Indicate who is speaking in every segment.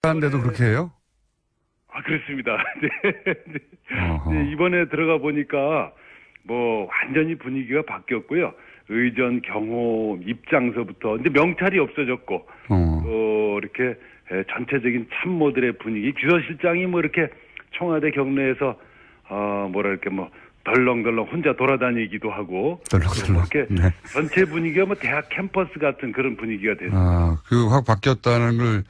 Speaker 1: 한데도 그렇게 해요?
Speaker 2: 아, 그렇습니다. 네. 네, 이번에 들어가 보니까 뭐 완전히 분위기가 바뀌었고요. 의전, 경호, 입장서부터 근데 명찰이 없어졌고 또 이렇게 전체적인 참모들의 분위기, 비서실장이 뭐 이렇게 청와대 경내에서 뭐랄까 뭐 덜렁덜렁 혼자 돌아다니기도 하고
Speaker 1: 덜렁덜렁.
Speaker 2: 이렇게
Speaker 1: 네.
Speaker 2: 전체 분위기가 뭐 대학 캠퍼스 같은 그런 분위기가 됐습니다.
Speaker 1: 아, 그 확 바뀌었다는 걸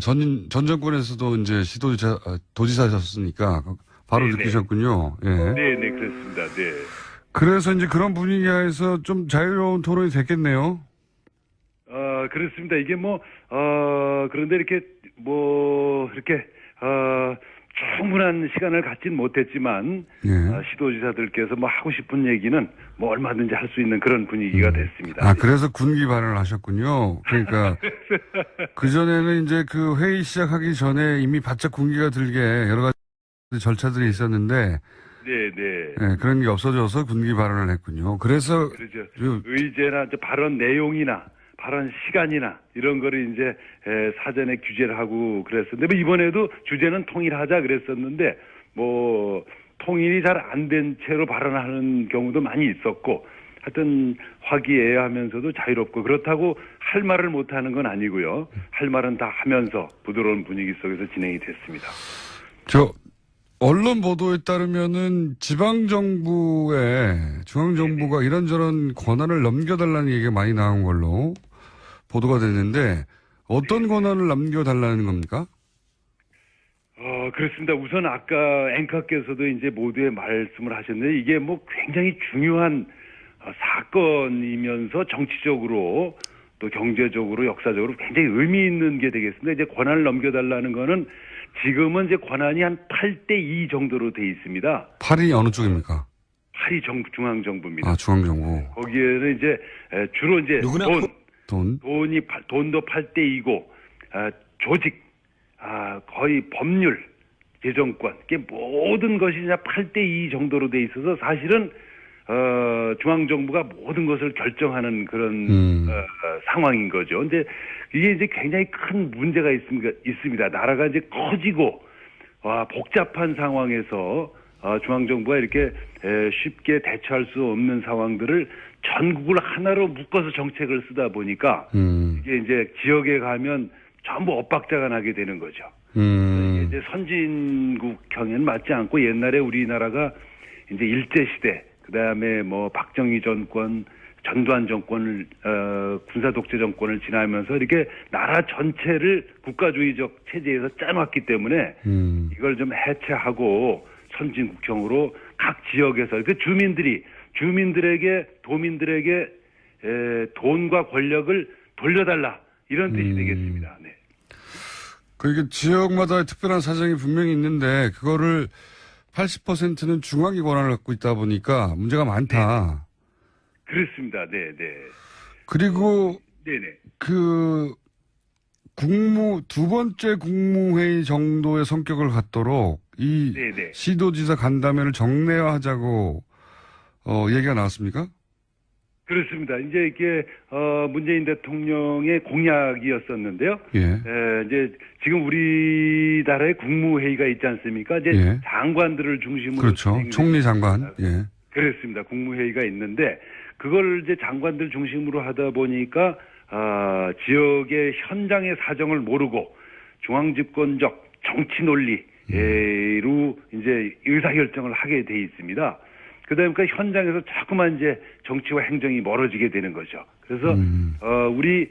Speaker 1: 전 정권에서도 이제 도지사셨으니까 바로
Speaker 2: 네네.
Speaker 1: 느끼셨군요. 예.
Speaker 2: 네, 그렇습니다. 네.
Speaker 1: 그래서 이제 그런 분위기에서 좀 자유로운 토론이 됐겠네요.
Speaker 2: 그렇습니다. 이게 그런데 이렇게 이렇게, 충분한 시간을 갖진 못했지만,
Speaker 1: 예.
Speaker 2: 시도지사들께서 뭐 하고 싶은 얘기는 뭐 얼마든지 할 수 있는 그런 분위기가 됐습니다.
Speaker 1: 아, 그래서 군기 발언을 하셨군요. 그러니까, 그전에는 이제 그 회의 시작하기 전에 이미 바짝 군기가 들게 여러 가지 절차들이 있었는데, 네, 그런 게 없어져서 군기 발언을 했군요. 그래서.
Speaker 2: 그렇죠. 의제나 발언 내용이나 발언 시간이나 이런 거를 이제 사전에 규제를 하고 그랬었는데 뭐 이번에도 주제는 통일하자 그랬었는데 뭐 통일이 잘 안 된 채로 발언하는 경우도 많이 있었고 하여튼 화기애애하면서도 자유롭고 그렇다고 할 말을 못 하는 건 아니고요. 할 말은 다 하면서 부드러운 분위기 속에서 진행이 됐습니다.
Speaker 1: 언론 보도에 따르면은 지방정부에 중앙정부가 이런저런 권한을 넘겨달라는 얘기가 많이 나온 걸로 보도가 됐는데 어떤 권한을 넘겨달라는 겁니까?
Speaker 2: 그렇습니다. 우선 아까 앵커께서도 이제 모두의 말씀을 하셨는데 이게 뭐 굉장히 중요한 사건이면서 정치적으로 또 경제적으로 역사적으로 굉장히 의미 있는 게 되겠습니다. 이제 권한을 넘겨달라는 거는 지금은 이제 권한이 한 8대2 정도로 돼 있습니다.
Speaker 1: 8이 어느 쪽입니까?
Speaker 2: 8이 중앙정부입니다.
Speaker 1: 아, 중앙정부.
Speaker 2: 거기에는 이제 주로 이제 돈도 8대2고, 조직, 거의 법률, 재정권, 이게 모든 것이 그냥 8대2 정도로 돼 있어서 사실은 중앙정부가 모든 것을 결정하는 그런 상황인 거죠. 근데 이게 이제 굉장히 큰 문제가 있습니다. 나라가 이제 커지고 복잡한 상황에서 중앙정부가 이렇게 쉽게 대처할 수 없는 상황들을 전국을 하나로 묶어서 정책을 쓰다 보니까 이게 이제 지역에 가면 전부 엇박자가 나게 되는 거죠. 이게 이제 선진국형에는 맞지 않고 옛날에 우리나라가 이제 일제시대 그다음에 뭐 박정희 정권, 전두환 정권을 군사 독재 정권을 지나면서 이렇게 나라 전체를 국가주의적 체제에서 짜놨기 때문에 이걸 좀 해체하고 선진국형으로 각 지역에서 그 주민들에게 도민들에게 돈과 권력을 돌려달라 이런 뜻이 되겠습니다. 네.
Speaker 1: 그게 지역마다 특별한 사정이 분명히 있는데 그거를 80%는 중앙이 권한을 갖고 있다 보니까 문제가 많다.
Speaker 2: 네. 그렇습니다. 네.
Speaker 1: 그리고
Speaker 2: 네네.
Speaker 1: 두 번째 국무회의 정도의 성격을 갖도록 이
Speaker 2: 네네.
Speaker 1: 시도지사 간담회를 정례화하자고 얘기가 나왔습니까?
Speaker 2: 그렇습니다. 이제 이게 문재인 대통령의 공약이었었는데요.
Speaker 1: 예.
Speaker 2: 이제 지금 우리나라에 국무회의가 있지 않습니까? 이제
Speaker 1: 예.
Speaker 2: 장관들을 중심으로
Speaker 1: 그렇죠. 총리 장관. 예.
Speaker 2: 그렇습니다. 국무회의가 있는데 그걸 이제 장관들 중심으로 하다 보니까 지역의 현장의 사정을 모르고 중앙집권적 정치 논리로 이제 의사결정을 하게 돼 있습니다. 그다음에 현장에서 자꾸만 이제 정치와 행정이 멀어지게 되는 거죠. 그래서 우리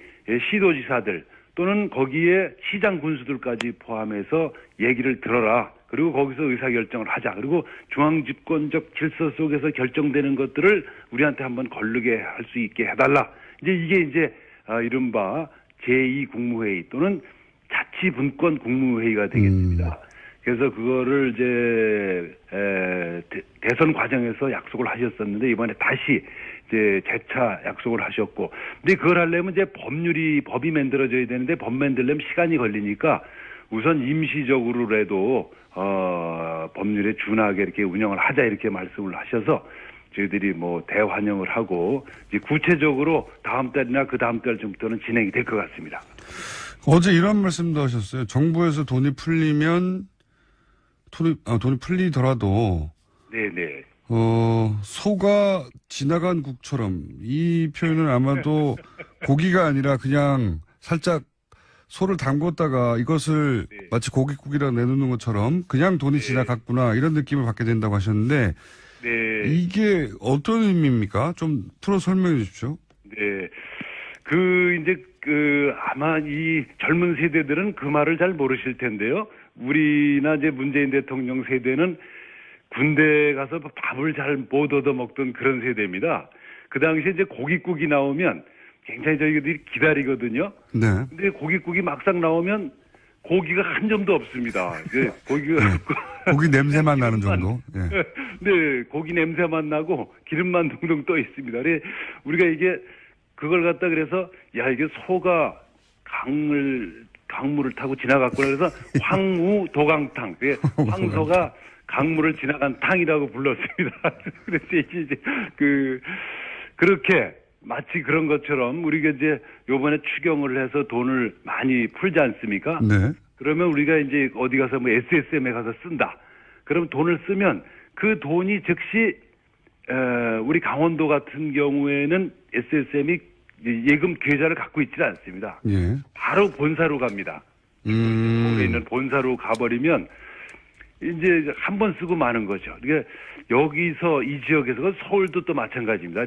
Speaker 2: 시도지사들 또는 거기에 시장 군수들까지 포함해서 얘기를 들어라. 그리고 거기서 의사결정을 하자. 그리고 중앙집권적 질서 속에서 결정되는 것들을 우리한테 한번 거르게 할 수 있게 해달라. 이게 이제 이른바 제2국무회의 또는 자치분권 국무회의가 되겠습니다. 그래서 그거를 이제 대선 과정에서 약속을 하셨었는데 이번에 다시 이제 재차 약속을 하셨고, 근데 그걸 하려면 이제 법이 만들어져야 되는데 법 만들려면 시간이 걸리니까 우선 임시적으로라도 법률에 준하게 이렇게 운영을 하자 이렇게 말씀을 하셔서 저희들이 뭐 대환영을 하고 이제 구체적으로 다음 달이나 그 다음 달쯤부터는 진행이 될 것 같습니다.
Speaker 1: 어제 이런 말씀도 하셨어요. 정부에서 돈이 풀리면 돈이 풀리더라도
Speaker 2: 네네.
Speaker 1: 소가 지나간 국처럼 이 표현은 아마도 고기가 아니라 그냥 살짝 소를 담궜다가 이것을
Speaker 2: 네.
Speaker 1: 마치 고깃국이라 내놓는 것처럼 그냥 돈이 지나갔구나 이런 느낌을 받게 된다고 하셨는데
Speaker 2: 네.
Speaker 1: 이게 어떤 의미입니까? 좀 풀어 설명해 주십시오.
Speaker 2: 네. 아마 이 젊은 세대들은 그 말을 잘 모르실 텐데요. 우리나 이제 문재인 대통령 세대는 군대 가서 밥을 잘 못 얻어 먹던 그런 세대입니다. 그 당시에 이제 고깃국이 나오면 굉장히 저희들이 기다리거든요.
Speaker 1: 네.
Speaker 2: 근데 고깃국이 막상 나오면 고기가 한 점도 없습니다. 고기가
Speaker 1: 고기 냄새만 나는 정도. 예.
Speaker 2: 네, 고기 냄새만 나고 기름만 동동 떠 있습니다. 그래 우리가 이게 그걸 갖다 그래서 야 이게 소가 강물을 타고 지나갔구나 그래서 황우 도강탕. 황소가 강물을 지나간 탕이라고 불렀습니다. 그래서 이제 그렇게 마치 그런 것처럼 우리가 이제 요번에 추경을 해서 돈을 많이 풀지 않습니까?
Speaker 1: 네.
Speaker 2: 그러면 우리가 이제 어디 가서 뭐 SSM에 가서 쓴다. 그럼 돈을 쓰면 그 돈이 즉시 우리 강원도 같은 경우에는 SSM이 예금 계좌를 갖고 있지 않습니다.
Speaker 1: 예.
Speaker 2: 바로 본사로 갑니다. 서울에 있는 본사로 가버리면 이제 한 번 쓰고 마는 거죠. 그러니까 여기서 이 지역에서 서울도 또 마찬가지입니다.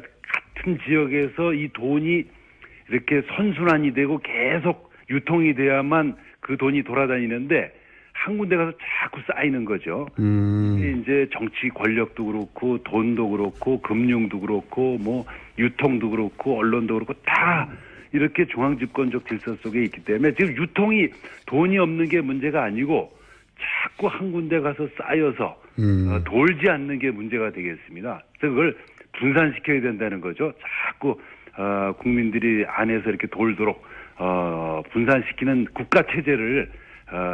Speaker 2: 같은 지역에서 이 돈이 이렇게 선순환이 되고 계속 유통이 돼야만 그 돈이 돌아다니는데 한 군데 가서 자꾸 쌓이는 거죠. 이제 정치 권력도 그렇고 돈도 그렇고 금융도 그렇고 뭐 유통도 그렇고 언론도 그렇고 다 이렇게 중앙집권적 질서 속에 있기 때문에 지금 유통이 돈이 없는 게 문제가 아니고 자꾸 한 군데 가서 쌓여서 돌지 않는 게 문제가 되겠습니다. 그래서 그걸 분산시켜야 된다는 거죠. 자꾸 국민들이 안에서 이렇게 돌도록 분산시키는 국가 체제를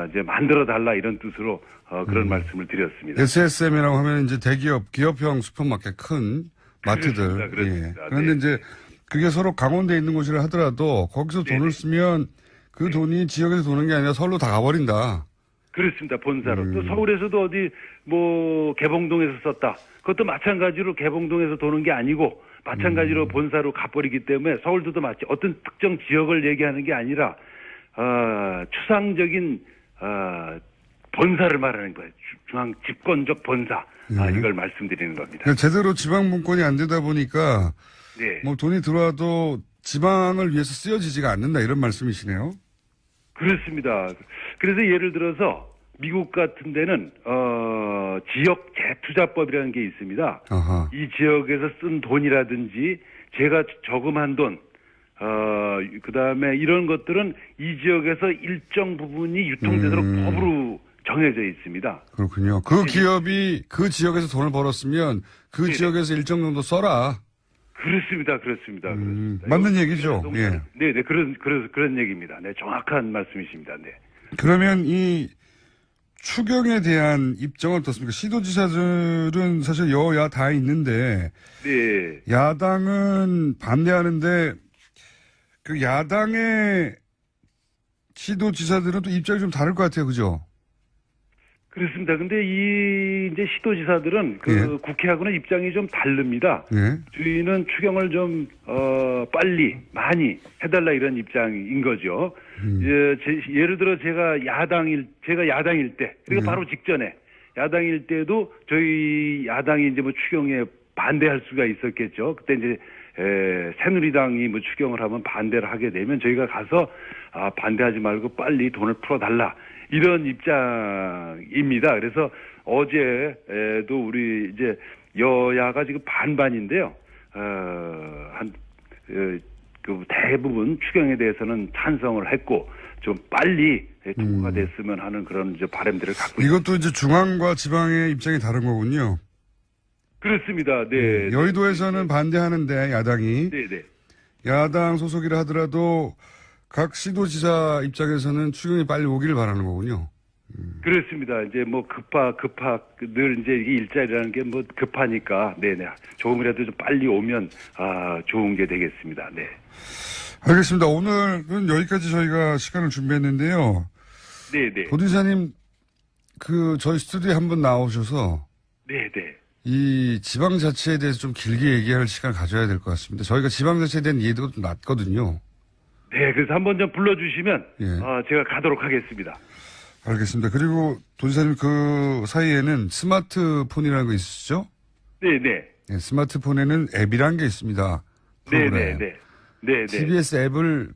Speaker 2: 이제 만들어 달라 이런 뜻으로 그런 말씀을 드렸습니다.
Speaker 1: SSM이라고 하면 이제 대기업, 기업형 슈퍼마켓 큰 마트들.
Speaker 2: 그렇습니다.
Speaker 1: 예. 그런데
Speaker 2: 네.
Speaker 1: 이제 그게 서로 강원도에 있는 곳이라 하더라도 거기서 돈을 쓰면 그 돈이 지역에서 도는 게 아니라 서울로 다 가버린다.
Speaker 2: 그렇습니다. 본사로. 또 서울에서도 어디 뭐 개봉동에서 썼다. 그것도 마찬가지로 개봉동에서 도는 게 아니고 마찬가지로 본사로 가버리기 때문에 서울도 마치 어떤 특정 지역을 얘기하는 게 아니라 추상적인 본사를 말하는 거예요. 중앙 집권적 본사. 이걸 말씀드리는 겁니다.
Speaker 1: 그러니까 제대로 지방 분권이 안 되다 보니까
Speaker 2: 네.
Speaker 1: 뭐 돈이 들어와도 지방을 위해서 쓰여지지가 않는다 이런 말씀이시네요.
Speaker 2: 그렇습니다. 그래서 예를 들어서 미국 같은 데는 지역 재투자법이라는 게 있습니다.
Speaker 1: 아하.
Speaker 2: 이 지역에서 쓴 돈이라든지 제가 저금한 돈, 그다음에 이런 것들은 이 지역에서 일정 부분이 유통되도록 법으로 정해져 있습니다.
Speaker 1: 그렇군요. 그 기업이 그 지역에서 돈을 벌었으면 그 지역에서 일정 정도 써라.
Speaker 2: 그렇습니다. 그렇습니다.
Speaker 1: 맞는 얘기죠. 예.
Speaker 2: 네, 그런 얘기입니다. 네, 정확한 말씀이십니다. 네.
Speaker 1: 그러면 이 추경에 대한 입장은 어떻습니까? 시도지사들은 사실 여야 다 있는데
Speaker 2: 네.
Speaker 1: 야당은 반대하는데 그 야당의 시도지사들은 또 입장이 좀 다를 것 같아요. 그죠?
Speaker 2: 그렇습니다. 근데 이제 시도지사들은 국회하고는 입장이 좀 다릅니다.
Speaker 1: 예.
Speaker 2: 저희는 추경을 좀 빨리 많이 해달라 이런 입장인 거죠. 예를 들어 제가 야당일 때 그리고 바로 직전에 야당일 때도 저희 야당이 이제 뭐 추경에 반대할 수가 있었겠죠. 그때 이제 새누리당이 뭐 추경을 하면 반대를 하게 되면 저희가 가서 반대하지 말고 빨리 돈을 풀어달라. 이런 입장입니다. 그래서 어제도 우리 이제 여야가 지금 반반인데요. 대부분 추경에 대해서는 찬성을 했고 좀 빨리 통과가 됐으면 하는 그런 이제 바람들을 갖고 있습니다.
Speaker 1: 이것도 이제 중앙과 지방의 입장이 다른 거군요.
Speaker 2: 그렇습니다. 네.
Speaker 1: 여의도에서는 반대하는데 야당이
Speaker 2: 네.
Speaker 1: 야당 소속이라 하더라도 각 시도지사 입장에서는 추경이 빨리 오기를 바라는 거군요.
Speaker 2: 그렇습니다. 이제 뭐 늘 이제 이 일자리라는 게 뭐 급하니까, 네네. 조금이라도 좀 빨리 오면, 좋은 게 되겠습니다. 네.
Speaker 1: 알겠습니다. 오늘은 여기까지 저희가 시간을 준비했는데요.
Speaker 2: 네네.
Speaker 1: 도지사님, 저희 스튜디오에 한번 나오셔서.
Speaker 2: 네네.
Speaker 1: 이 지방자치에 대해서 좀 길게 얘기할 시간을 가져야 될 것 같습니다. 저희가 지방자치에 대한 이해도가 좀 낮거든요.
Speaker 2: 네, 그래서 한번 좀 불러주시면,
Speaker 1: 예.
Speaker 2: 제가 가도록 하겠습니다.
Speaker 1: 알겠습니다. 그리고 도지사님 그 사이에는 스마트폰이라는 거 있으시죠?
Speaker 2: 네네.
Speaker 1: 네, 스마트폰에는 앱이라는 게 있습니다. 프로그램.
Speaker 2: 네네.
Speaker 1: TBS 앱을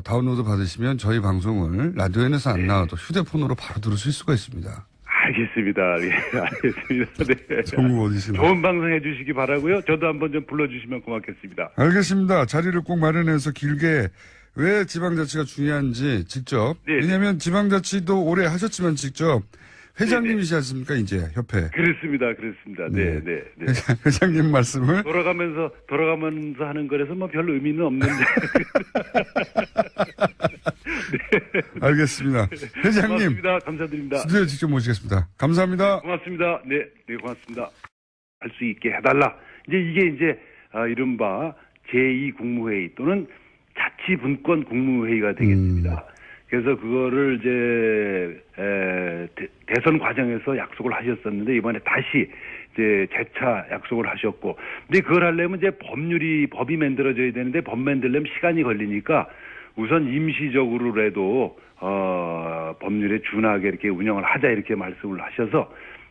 Speaker 1: 다운로드 받으시면 저희 방송을 라디오에서 안 나와도 휴대폰으로 바로 들으실 수가 있습니다.
Speaker 2: 알겠습니다. 예, 알겠습니다. 네.
Speaker 1: 전국 어디시나.
Speaker 2: 좋은 방송 해주시기 바라고요. 저도 한번 좀 불러주시면 고맙겠습니다.
Speaker 1: 알겠습니다. 자리를 꼭 마련해서 길게 왜 지방자치가 중요한지 직접.
Speaker 2: 네네.
Speaker 1: 왜냐하면 지방자치도 오래 하셨지만 직접 회장님이시지 않습니까, 이제 협회.
Speaker 2: 그렇습니다. 네.
Speaker 1: 회장님 말씀을.
Speaker 2: 돌아가면서 하는 거라서 뭐 별 의미는 없는데. 네.
Speaker 1: 알겠습니다. 회장님.
Speaker 2: 고맙습니다. 감사드립니다.
Speaker 1: 스튜디오에 직접 모시겠습니다. 감사합니다.
Speaker 2: 고맙습니다. 네, 고맙습니다. 할 수 있게 해달라. 이게 이른바 제2 국무회의 또는 자치분권 국무회의가 되겠습니다. 그래서 그거를 대선 과정에서 약속을 하셨었는데 이번에 다시 재차 약속을 하셨고, 근데 그걸 하려면 법이 만들어져야 되는데 법 만들려면 시간이 걸리니까 우선 임시적으로라도 법률에 준하게 이렇게 운영을 하자 이렇게 말씀을 하셔서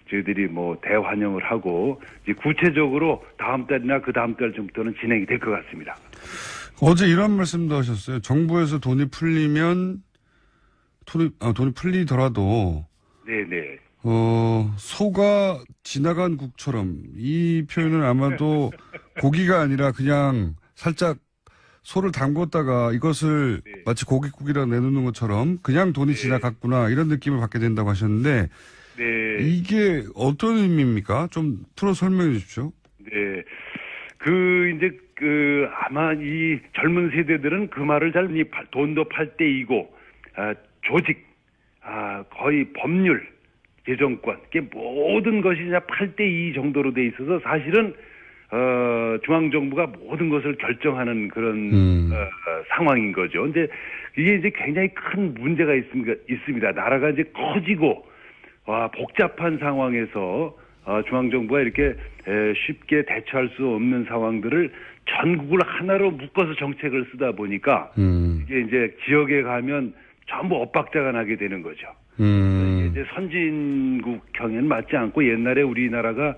Speaker 2: 저희들이 대환영을 하고 이제 구체적으로 다음 달이나 그 다음 달쯤부터는 진행이 될 것 같습니다.
Speaker 1: 어제 이런 말씀도 하셨어요. 정부에서 돈이 풀리면 돈이 풀리더라도
Speaker 2: 네네.
Speaker 1: 소가 지나간 국처럼 이 표현은 아마도 고기가 아니라 그냥 살짝 소를 담궜다가 이것을
Speaker 2: 네.
Speaker 1: 마치 고깃국이라 내놓는 것처럼 그냥 돈이 지나갔구나 이런 느낌을 받게 된다고 하셨는데
Speaker 2: 네.
Speaker 1: 이게 어떤 의미입니까? 좀 풀어 설명해 주십시오.
Speaker 2: 네. 아마 이 젊은 세대들은 그 말을 돈도 팔 때이고, 조직, 거의 법률, 재정권, 모든 것이 8대2 정도로 돼 있어서 사실은, 중앙정부가 모든 것을 결정하는 그런, 상황인 거죠. 근데 이게 굉장히 큰 문제가 있습니다. 나라가 커지고, 복잡한 상황에서, 중앙정부가 이렇게 쉽게 대처할 수 없는 상황들을 전국을 하나로 묶어서 정책을 쓰다 보니까 이게 지역에 가면 전부 엇박자가 나게 되는 거죠. 이게 선진국형에는 맞지 않고 옛날에 우리나라가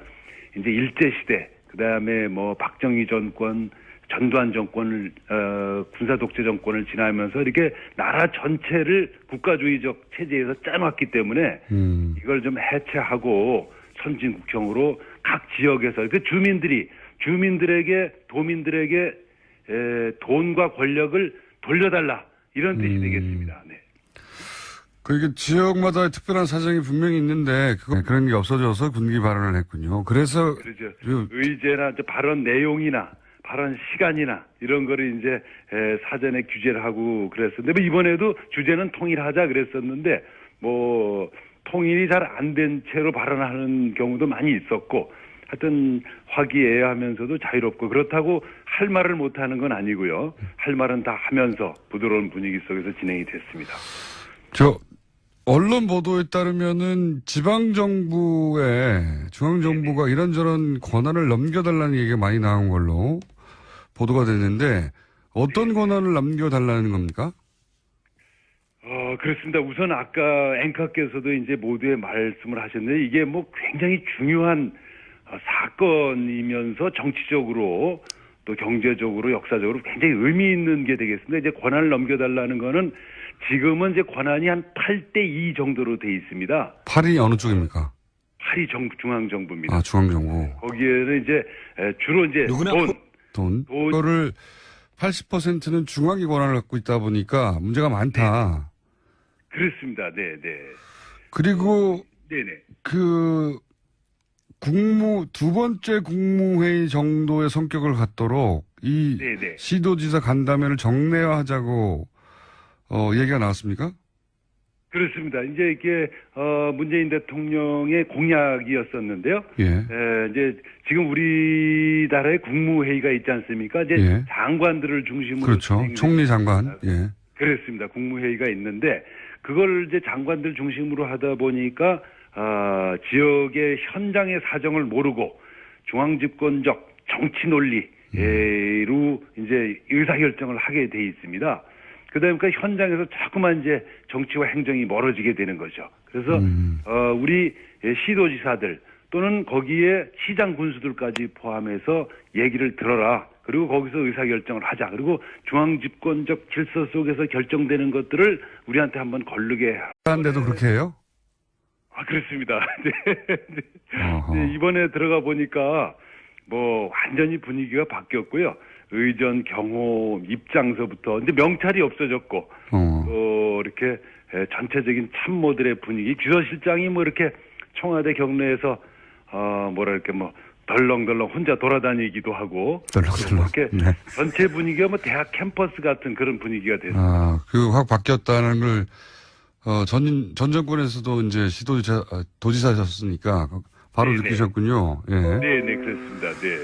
Speaker 2: 일제시대, 그 다음에 박정희 정권, 전두환 정권을, 군사 독재 정권을 지나면서 이렇게 나라 전체를 국가주의적 체제에서 짜놨기 때문에 이걸 좀 해체하고 선진국형으로 각 지역에서 주민들에게 도민들에게 돈과 권력을 돌려달라 이런 뜻이 되겠습니다. 네.
Speaker 1: 그게 지역마다 특별한 사정이 분명히 있는데 그런 게 없어져서 군기 발언을 했군요. 그래서
Speaker 2: 그렇죠. 의제나 발언 내용이나 발언 시간이나 이런 거를 사전에 규제를 하고 그랬었는데 이번에도 주제는 통일하자 그랬었는데 통일이 잘 안 된 채로 발언하는 경우도 많이 있었고 하여튼 화기애애하면서도 자유롭고 그렇다고 할 말을 못하는 건 아니고요. 할 말은 다 하면서 부드러운 분위기 속에서 진행이 됐습니다.
Speaker 1: 언론 보도에 따르면은 중앙정부가 이런저런 권한을 넘겨달라는 얘기가 많이 나온 걸로 보도가 됐는데 어떤 권한을 넘겨달라는 겁니까?
Speaker 2: 그렇습니다. 우선 아까 앵커께서도 모두에 말씀을 하셨는데 이게 굉장히 중요한 사건이면서 정치적으로 또 경제적으로 역사적으로 굉장히 의미 있는 게 되겠습니다. 권한을 넘겨달라는 거는 지금은 권한이 한 8대2 정도로 돼 있습니다.
Speaker 1: 8이 어느 쪽입니까?
Speaker 2: 8이 중앙정부입니다.
Speaker 1: 중앙정부.
Speaker 2: 거기에는 주로
Speaker 1: 돈. 그거를 80%는 중앙이 권한을 갖고 있다 보니까 문제가 많다.
Speaker 2: 네. 그렇습니다. 네.
Speaker 1: 그리고
Speaker 2: 네네.
Speaker 1: 두 번째 국무회의 정도의 성격을 갖도록 이
Speaker 2: 네네.
Speaker 1: 시도지사 간담회를 정례화하자고 얘기가 나왔습니까?
Speaker 2: 그렇습니다. 이제 이게 문재인 대통령의 공약이었었는데요.
Speaker 1: 예.
Speaker 2: 이제 지금 우리나라에 국무회의가 있지 않습니까? 이제
Speaker 1: 예.
Speaker 2: 장관들을 중심으로
Speaker 1: 그렇죠.
Speaker 2: 진행되는
Speaker 1: 총리 장관. 예.
Speaker 2: 그렇습니다. 국무회의가 있는데 그걸 이제 장관들 중심으로 하다 보니까 지역의 현장의 사정을 모르고 중앙집권적 정치 논리로 이제 의사결정을 하게 돼 있습니다. 그다음에 그 현장에서 자꾸만 이제 정치와 행정이 멀어지게 되는 거죠. 그래서 우리 시도지사들 또는 거기에 시장 군수들까지 포함해서 얘기를 들어라. 그리고 거기서 의사결정을 하자. 그리고 중앙집권적 질서 속에서 결정되는 것들을 우리한테 한번 걸르게.
Speaker 1: 한데도 그렇게 해요?
Speaker 2: 그렇습니다. 네, 이번에 들어가 보니까 뭐 완전히 분위기가 바뀌었고요. 의전, 경호, 입장서부터. 근데 명찰이 없어졌고, 또 이렇게 전체적인 참모들의 분위기, 비서실장이 뭐 이렇게 청와대 경내에서 뭐랄까 뭐 덜렁덜렁 혼자 돌아다니기도 하고,
Speaker 1: 덜렁덜렁.
Speaker 2: 이렇게
Speaker 1: 네.
Speaker 2: 전체 분위기가 뭐 대학 캠퍼스 같은 그런 분위기가 됐습니다.
Speaker 1: 그 확 바뀌었다는 걸 전 정권에서도 이제 도지사셨으니까 바로
Speaker 2: 네네.
Speaker 1: 느끼셨군요. 예.
Speaker 2: 네, 그렇습니다. 네.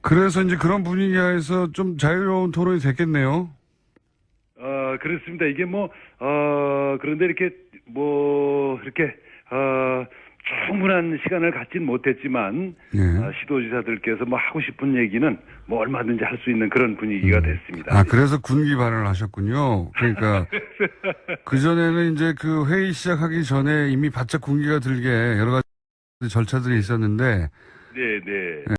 Speaker 1: 그래서 이제 그런 분위기에서 좀 자유로운 토론이 됐겠네요.
Speaker 2: 그렇습니다. 이게 그런데 이렇게 이렇게 충분한 시간을 갖진 못했지만,
Speaker 1: 예.
Speaker 2: 시도지사들께서 뭐 하고 싶은 얘기는 뭐 얼마든지 할 수 있는 그런 분위기가 됐습니다.
Speaker 1: 그래서 군기 발언을 하셨군요. 그러니까, 그전에는 이제 그 회의 시작하기 전에 이미 바짝 군기가 들게 여러 가지 절차들이 있었는데,
Speaker 2: 네.